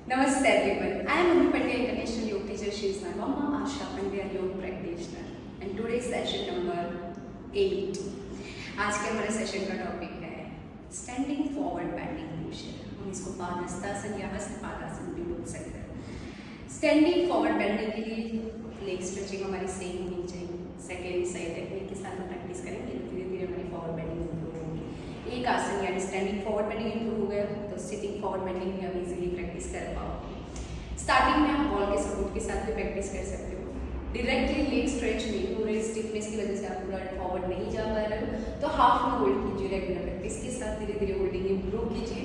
Namaste everyone. I am Anu Pandya, International Yoga Teacher. She is my mama, Asha Pandya, Yoga Practitioner. And today's session number 8. आज के हमारे session का topic है standing forward bending posture. हम इसको पादहस्तासन या हस्तपादासन भी बोल सकते हैं. स्टैंडिंग फॉरवर्ड बेंडिंग के लिए लेग स्ट्रेचिंग हमारी सेम होनी चाहिए. सेकेंड सही टेक्निक के साथ हम प्रैक्टिस करेंगे तो धीरे धीरे हमारी फॉरवर्ड बेंडिंग इंप्रूव होगी. एक आसन यानी स्टैंडिंग फॉरवर्ड बेंडिंग इंप्रूव हो गया तो सिटिंग फॉरवर्ड बेंडिंग भी हम इजीली प्रैक्टिस कर पाओगे. स्टार्टिंग में आप बॉल के सपोर्ट के साथ भी प्रैक्टिस कर सकते हो. डायरेक्टली लेग स्ट्रेच नहीं हो रहे, स्टिफनेस की वजह से आप पूरा फॉरवर्ड नहीं जा पा रहे हो तो हाफ में होल्ड कीजिए. रेगुलर प्रैक्टिस के साथ धीरे धीरे होल्डिंग इंप्रूव कीजिए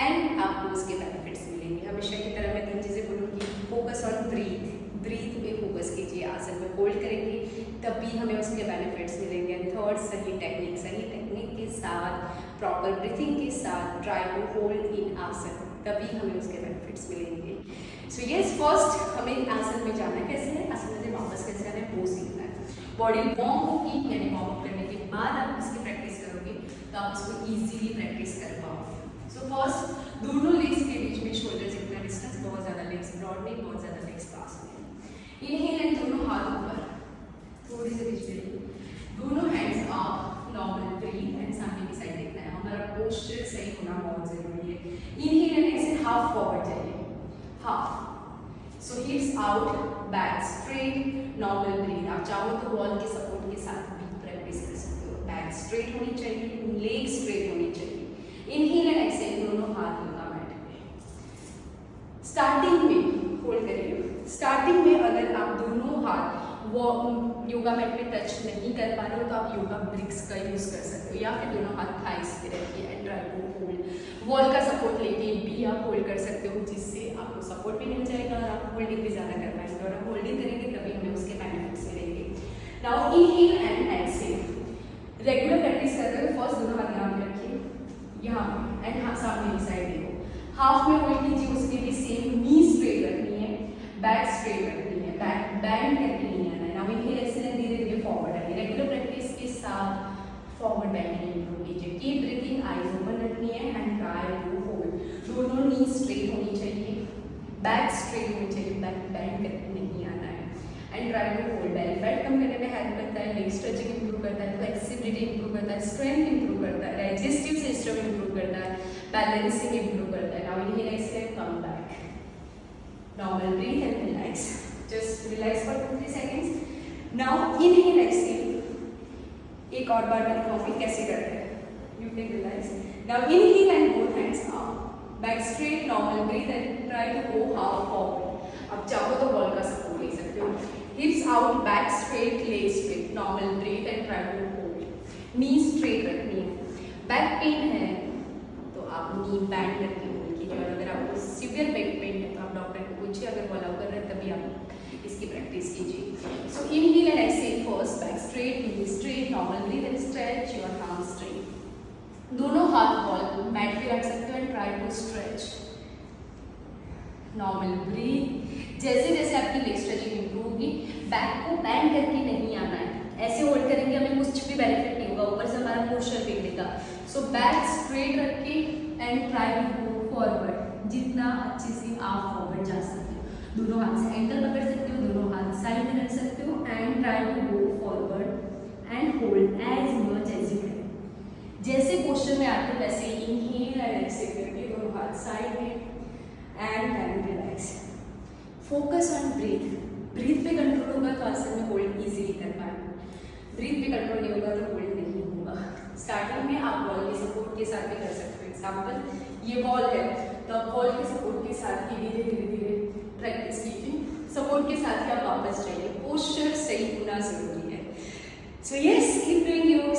एंड आपको उसके बेनिफिट्स मिलेंगे. हमेशा की तरह मैं 3 चीज़ें बोलूँगी. Focus on breath. ब्रीथ पे फोकस कीजिए. आसन में होल्ड करेंगे तभी हमें उसके बेनिफिट्स मिलेंगे. थर्ड, सही टेक्निक के साथ प्रॉपर ब्रीथिंग के साथ ट्राई टू होल्ड इन आसन तभी हमें उसके बेनिफिट्स मिलेंगे. सो यस, फर्स्ट हमें आसन में जाना कैसे है, आसन में वापस कैसे आना है वो सीखना है. बॉडी वार्म होगी यानी वार्म अप करने के बाद आप इसकी प्रैक्टिस करोगे तो आप इसको इजीली प्रैक्टिस कर पाओगे. सो फर्स्ट दोनों लेग्स के बीच में शोल्डर जितना डिस्टेंस, बहुत ज़्यादा लेग्स ब्रॉड नहीं, बहुत ज़्यादा लेग्स पास में. इनहेल एंड दोनों हाथ ऊपर थोड़ी सी बीच में, दोनों hands up, normal breath and सामने की साइड देखना है. हमारा पोस्चर सही होना बहुत जरूरी है. Inhale and exhale half forward जाइए, half. So hips out, back straight, normal breath. आप चाहो तो वॉल के सपोर्ट के साथ भी प्रैक्टिस कर सकते हो. बैक स्ट्रेट होनी चाहिए, लेग स्ट्रेट होनी चाहिए. इनहेल एंड एक्सहेल दोनों हाथ योगा मैट पे. स्टार्टिंग में होल्ड करिए. स्टार्टिंग में अगर आप दोनों हाथ वो योगा मैट पे टच नहीं कर पा रहे हो तो आप योगा ब्रिक्स का यूज कर सकते हो या फिर दोनों हाथ थाइस पे रखिए and try to hold. Wall का सपोर्ट लेके भी आप होल्ड कर सकते हो जिससे आपको सपोर्ट भी मिल जाएगा और आप होल्डिंग भी ज़्यादा कर पाएंगे. और आप होल्डिंग करेंगे तभी हमें उसके बेनिफिट्स मिलेंगे. Now inhale and exhale. Regular practice कर रहे हो. फर्स्ट दोनों हाथ यहाँ पे रखिए, यहाँ पे एंड हाथ सामने की साइड देखो. हाफ में होल्ड कीजिए, उसके भी सेम. नी स्ट्रेट रखनी है, बैक स्ट्रेट रखनी है, बैक बैंड करके नहीं आना है. नाउ इनहेल एक्सहेल धीरे धीरे फॉरवर्ड आइए. रेगुलर प्रैक्टिस के साथ फॉरवर्ड बेंडिंग इंप्रूव कीजिए. कीप ब्रीथिंग, आईज ओपन रखनी है एंड ट्राई टू होल्ड. दोनों नी स्ट्रेट होनी चाहिए, बैक स्ट्रेट होनी चाहिए, बैक बैंड करके नहीं आना है and try to hold. Belly fat कम करने में हेल्प करता है, लेग स्ट्रेचिंग इंप्रूव करता है, फ्लेक्सिबिलिटी इंप्रूव करता है, स्ट्रेंथ इंप्रूव करता है, डाइजेस्टिव सिस्टम इंप्रूव करता है, बैलेंसिंग इंप्रूव करता है. Now inhale exhale, come back, normal breath and relax. Just relax for 2-3 seconds. Now inhale exhale एक और बार मैं दिखाऊंगी कैसे करते हैं. You can relax. Now inhale and both hands up, back straight, normal breath and try to go half forward. अब चाहो तो बॉल का सपोर्ट ले सकते हो. Hips out, back straight, leg straight, normal breath and try to hold. Knee straight रखनी है. Back pain है तो आप नी बैंड करके होल्ड कीजिए. और अगर आपको सीवियर बैक पेन है तो आप डॉक्टर को पूछिए, अगर वो अलाउ कर रहे हैं तभी आप इसकी प्रैक्टिस कीजिए. So inhale and exhale. First back straight, knee straight, normal breath and stretch your arm straight. दोनों हाथ बॉल मैट पे रख सकते हो and try to stretch. Normal breath. जैसे जैसे आपकी लेग स्ट्रेचिंग इंप्रूव होगी, बैक को बैंड करके नहीं आना है. ऐसे होल्ड करेंगे हमें कुछ भी बेनिफिट नहीं होगा, ऊपर से हमारा पोस्चर बिगड़ेगा. सो बैक स्ट्रेट रख के and try to go forward. जितना अच्छे से आप फॉरवर्ड जा सकते हो. दोनों हाथ से एंकल पकड़ सकते हो, दोनों हाथ साइड में रख सकते हो and try to go forward and hold as much as you can. जैसे पोस्चर में आते हो वैसे इनहेल एंड एक्सहेल करके दोनों हाथ साइड में and then relax. Focus on breath. Breath पे कंट्रोल होगा तो आसन में होल्ड इजीली कर पाएंगे. ब्रीथ पे कंट्रोल नहीं होगा तो होल्ड नहीं होगा. स्टार्टिंग में आप वॉल के सपोर्ट के साथ भी कर सकते हो. एग्जाम्पल ये वॉल है तो आप वॉल के सपोर्ट के साथ धीरे धीरे प्रैक्टिस कीजिए. सपोर्ट के साथ ही आप वापस जाइए. पोस्चर सही होना जरूरी है. So yes, keep doing your